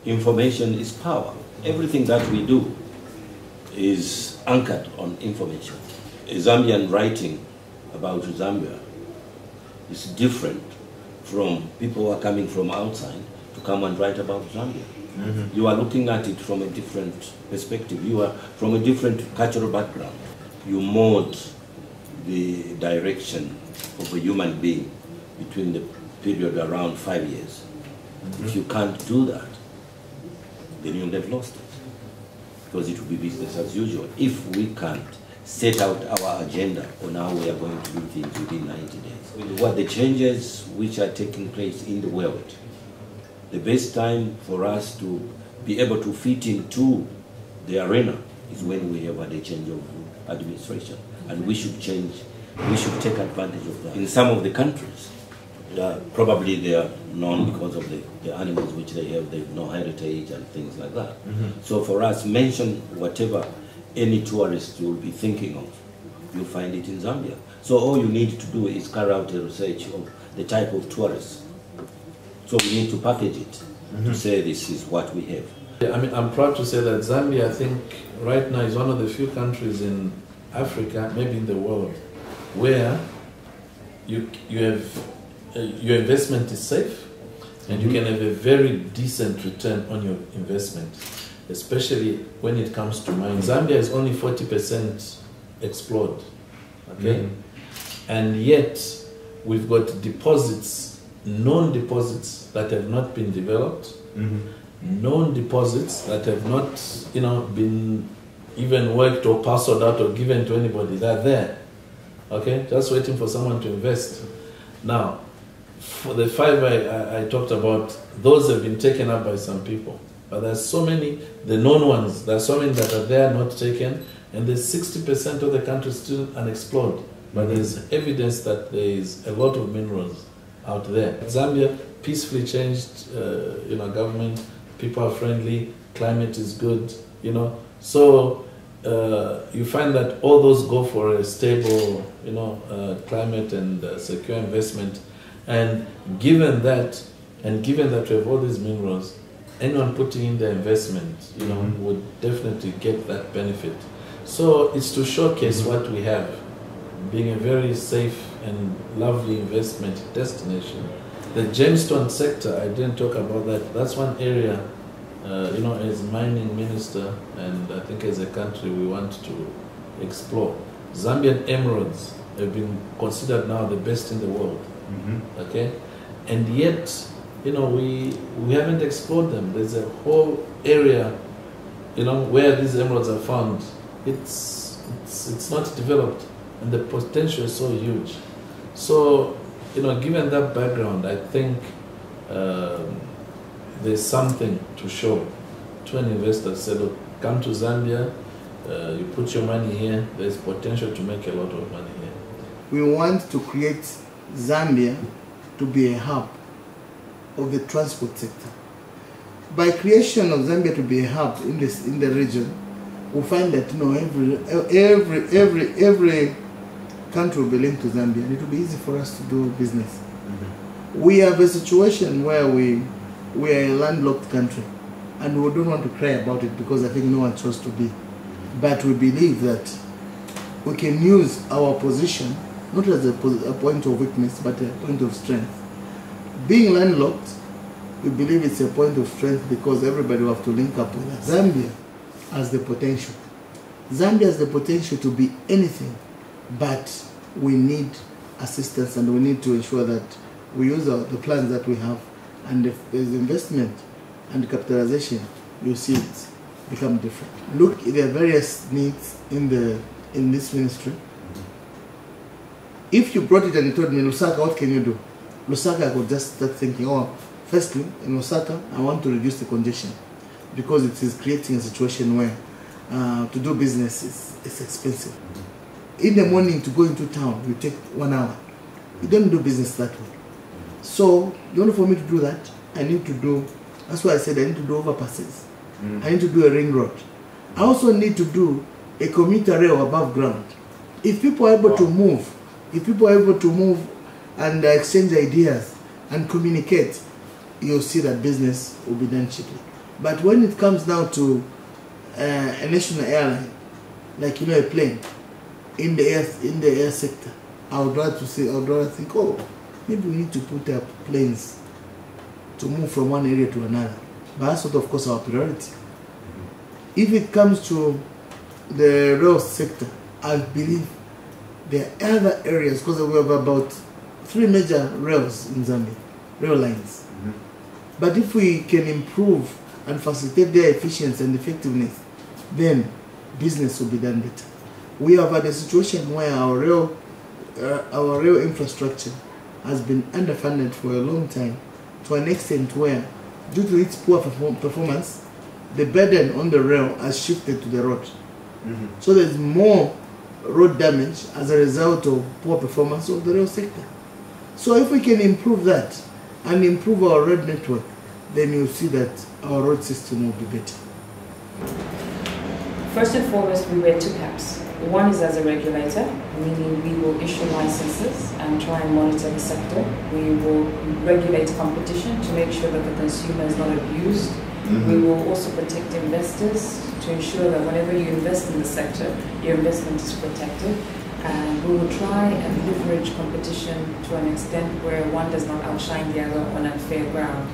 Information is power. Everything that we do is anchored on information. A Zambian writing about Zambia is different from people who are coming from outside to come and write about Zambia. Mm-hmm. You are looking at it from a different perspective. You are from a different cultural background. You mold the direction of a human being between the period around 5 years. Mm-hmm. If you can't do that, then you'll have lost it. Because it will be business as usual. If we can't set out our agenda on how we are going to do things within 90 days. With what the changes which are taking place in the world, the best time for us to be able to fit into the arena is when we have had a change of administration. And we should take advantage of that. In some of the countries, probably they are known because of the animals which they have no heritage and things like that. Mm-hmm. So for us, mention whatever any tourist will be thinking of, you'll find it in Zambia. So all you need to do is carry out a research of the type of tourists. So we need to package it to say this is what we have. Yeah, I mean, I'm proud to say that Zambia, I think, right now is one of the few countries in Africa, maybe in the world, where you have your investment is safe and you can have a very decent return on your investment, especially when it comes to mines. Zambia is only 40% explored, okay? And yet we've got deposits, known deposits that have not been developed, known deposits that have not, been even worked or parceled out or given to anybody. They're there, okay? Just waiting for someone to invest. Now, for the 5 I talked about, those have been taken up by some people. But there's so many, the known ones, there are so many that are there not taken, and there's 60% of the country still unexplored. But there's evidence that there is a lot of minerals out there. Zambia peacefully changed, government, people are friendly, climate is good, So you find that all those go for a stable, climate and secure investment. And given that we have all these minerals, anyone putting in their investment, would definitely get that benefit. So it's to showcase what we have, being a very safe and lovely investment destination. The gemstone sector, I didn't talk about that. That's one area, as mining minister, and I think as a country we want to explore. Zambian emeralds have been considered now the best in the world. Okay, and yet, we haven't explored them. There's a whole area, where these emeralds are found. It's not developed, and the potential is so huge. So, given that background, I think there's something to show to an investor. Say, look, come to Zambia, you put your money here. There's potential to make a lot of money here. We want to create Zambia to be a hub of the transport sector. By creation of Zambia to be a hub in the region, we find that every country will be linked to Zambia, and it will be easy for us to do business. We have a situation where we are a landlocked country, and we don't want to cry about it because I think no one chose to be. But we believe that we can use our position not as a point of weakness, but a point of strength. Being landlocked, we believe it's a point of strength because everybody will have to link up with us. Zambia has the potential. Zambia has the potential to be anything, but we need assistance and we need to ensure that we use the plans that we have, and if there's investment and capitalization, you see it become different. Look, there are various needs in this ministry. If you brought it and you told me, Lusaka, what can you do? Lusaka, I could just start thinking, firstly, in Lusaka, I want to reduce the congestion because it is creating a situation where to do business is expensive. In the morning to go into town, you take 1 hour. You don't do business that way. So, in order for me to do that, I need to do, that's why I said I need to do overpasses. I need to do a ring road. I also need to do a commuter rail above ground. If people are able to move, and exchange ideas and communicate, you'll see that business will be done cheaply. But when it comes down to a national airline, like a plane, in the air sector, I would rather think, oh, maybe we need to put up planes to move from one area to another. But that's not, of course, our priority. If it comes to the rail sector, I believe there are other areas, because we have about 3 major rails in Zambia, rail lines. But if we can improve and facilitate their efficiency and effectiveness, then business will be done better. We have had a situation where our rail infrastructure has been underfunded for a long time, to an extent where, due to its poor performance, the burden on the rail has shifted to the road. So there's more road damage as a result of poor performance of the rail sector. So if we can improve that and improve our road network, then you'll see that our road system will be better. First and foremost, we wear 2 caps. One is as a regulator, meaning we will issue licenses and try and monitor the sector. We will regulate competition to make sure that the consumer is not abused. We will also protect investors to ensure that whenever you invest in the sector, your investment is protected. And we will try and leverage competition to an extent where one does not outshine the other on unfair ground.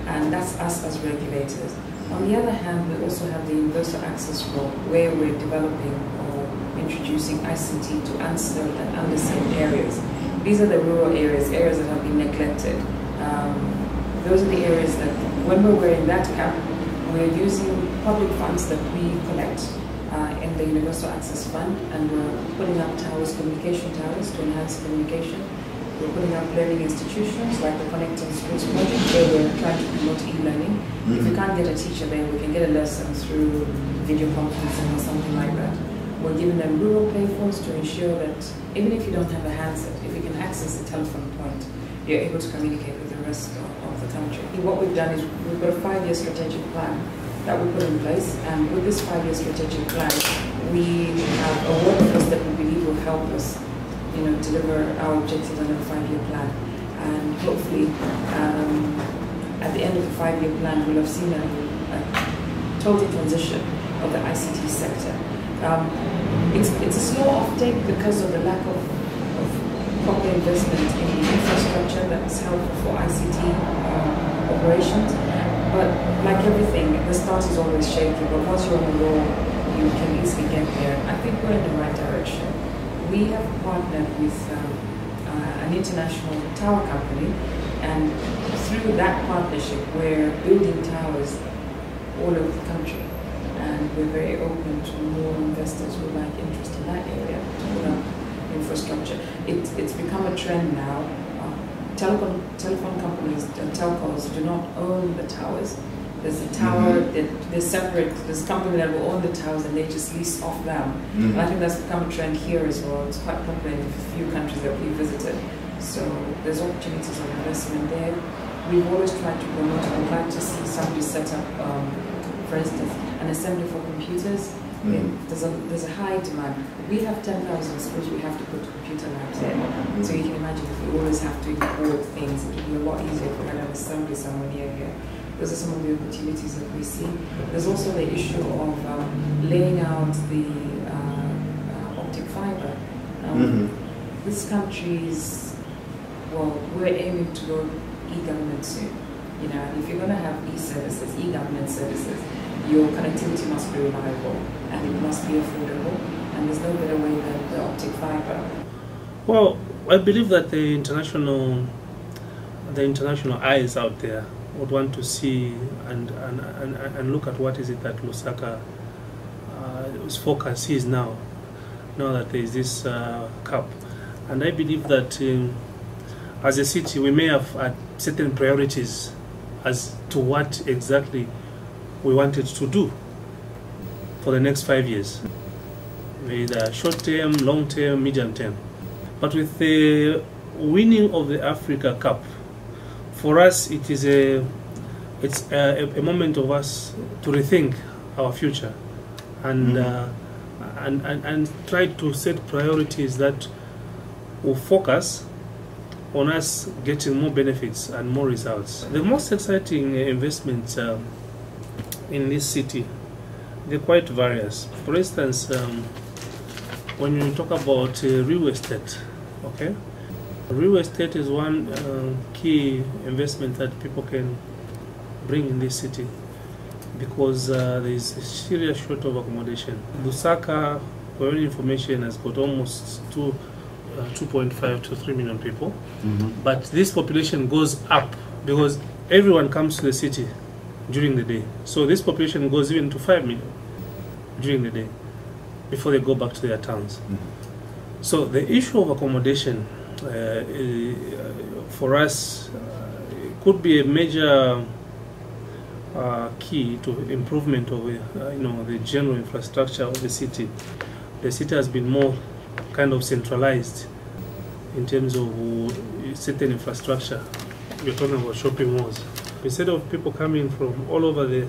And that's us as regulators. On the other hand, we also have the universal access law, where we're developing or introducing ICT to unserved and underserved areas. These are the rural areas that have been neglected. Those are the areas that, when we're wearing that cap, we're using public funds that we collect in the Universal Access Fund, and we're putting up towers, communication towers, to enhance communication. We're putting up learning institutions like the Connecting Schools project, where we're trying to promote e-learning. If we can't get a teacher there, we can get a lesson through video conferencing or something like that. We're giving them rural payphones to ensure that even if you don't have a handset, if you can access a telephone point, you're able to communicate with the rest of the country. What we've done is we've got a 5-year strategic plan that we put in place, and with this 5-year strategic plan, we have a workforce that we believe will help us, deliver our objectives under the 5-year plan. And hopefully, at the end of the 5-year plan, we'll have seen a total transition of the ICT sector. It's a slow offtake because of the lack of proper investment in the infrastructure that's helpful for ICT operations. But like everything, the start is always shaky, but once you're on the roll, you can easily get there. I think we're in the right direction. We have partnered with an international tower company, and through that partnership, we're building towers all over the country. And we're very open to more investors who like interest in that area to put up infrastructure. It's become a trend now. Telephone companies and telcos do not own the towers. There's a tower, they're separate, there's a company that will own the towers and they just lease off them. And I think that's become a trend here as well. It's quite popular in a few countries that we visited. So there's opportunities of investment there. We've always tried to promote, I'd like to see somebody set up, for instance, an assembly for computers. There's a high demand. We have 10,000 schools, we have to put computer labs in. So you can imagine if we always have to import things, it would be a lot easier if we had an assembly somewhere near here. Those are some of the opportunities that we see. There's also the issue of laying out the optic fiber. This country's, well, we're aiming to go e-government soon. And if you're going to have e-services, e-government services, your connectivity must be reliable and it must be affordable, and there's no better way than the optic fiber. Well, I believe that the international eyes out there would want to see and look at what is it that Lusaka focus is now that there is this CAP. And I believe that as a city we may have certain priorities as to what exactly we wanted to do for the next 5 years, either short term, long term, medium term. But with the winning of the Africa Cup, for us it's a moment of us to rethink our future and try to set priorities that will focus on us getting more benefits and more results. The most exciting investment in this city, they're quite various. For instance, when you talk about real estate, okay, real estate is one key investment that people can bring in this city, because there is a serious short of accommodation. Lusaka, for your information, has got almost 2.5 to 3 million people, but this population goes up because everyone comes to the city during the day. So this population goes even to 5 million during the day before they go back to their towns. So the issue of accommodation for us could be a major key to improvement of the general infrastructure of the city. The city has been more kind of centralized in terms of certain infrastructure. We're talking about shopping malls. Instead of people coming from all over the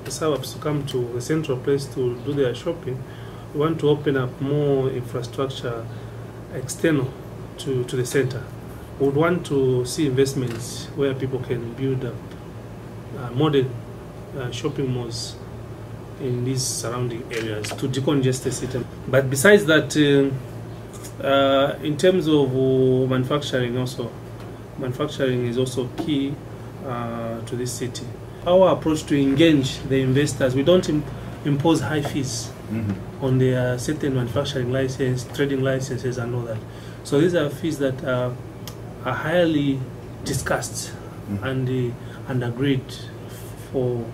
suburbs to come to the central place to do their shopping, we want to open up more infrastructure external to the center. We would want to see investments where people can build up modern shopping malls in these surrounding areas to decongest the city. But besides that, in terms of manufacturing also, manufacturing is also key to this city. Our approach to engage the investors, we don't impose high fees on their certain manufacturing license, trading licenses and all that. So these are fees that are highly discussed and agreed for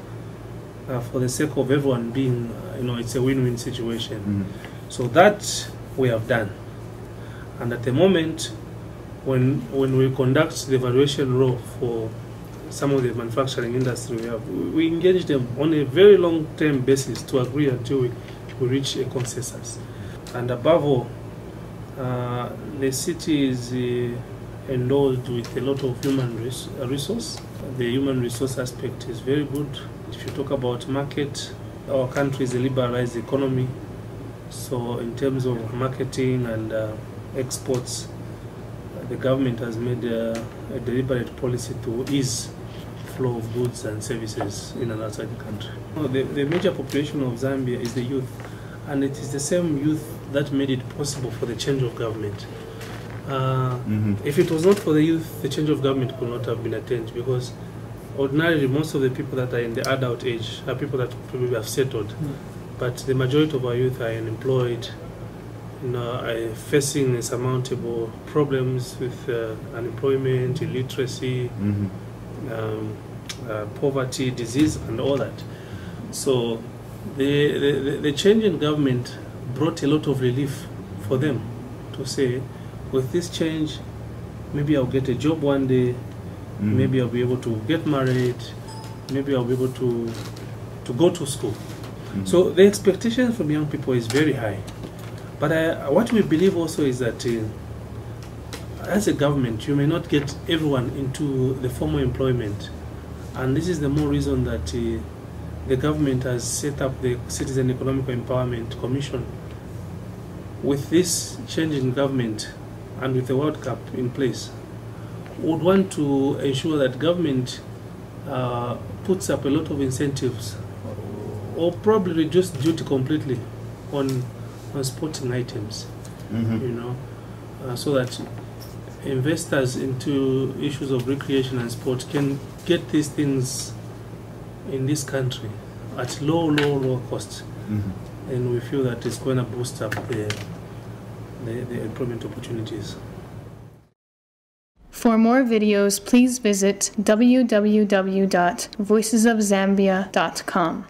the sake of everyone being, it's a win-win situation. So that we have done. And at the moment, when we conduct the evaluation role for some of the manufacturing industry, we engage them on a very long-term basis to agree until we reach a consensus. And above all, the city is endowed with a lot of human resource. The human resource aspect is very good. If you talk about market, our country is a liberalized economy. So in terms of marketing and exports, the government has made a deliberate policy to ease flow of goods and services in and outside the country. The major population of Zambia is the youth, and it is the same youth that made it possible for the change of government. If it was not for the youth, the change of government could not have been attained, because ordinarily most of the people that are in the adult age are people that probably have settled, but the majority of our youth are unemployed, are facing insurmountable problems with unemployment, illiteracy, poverty, disease, and all that. So the change in government brought a lot of relief for them to say, with this change, maybe I'll get a job one day, maybe I'll be able to get married, maybe I'll be able to go to school. So the expectation from young people is very high. But what we believe also is that as a government, you may not get everyone into the formal employment. And this is the more reason that the government has set up the Citizen Economic Empowerment Commission. With this change in government and with the World Cup in place, we would want to ensure that government puts up a lot of incentives, or probably reduce duty completely on sporting items, so that investors into issues of recreation and sport can get these things in this country at low cost. And we feel that it's going to boost up the employment opportunities. For more videos, please visit www.voicesofzambia.com.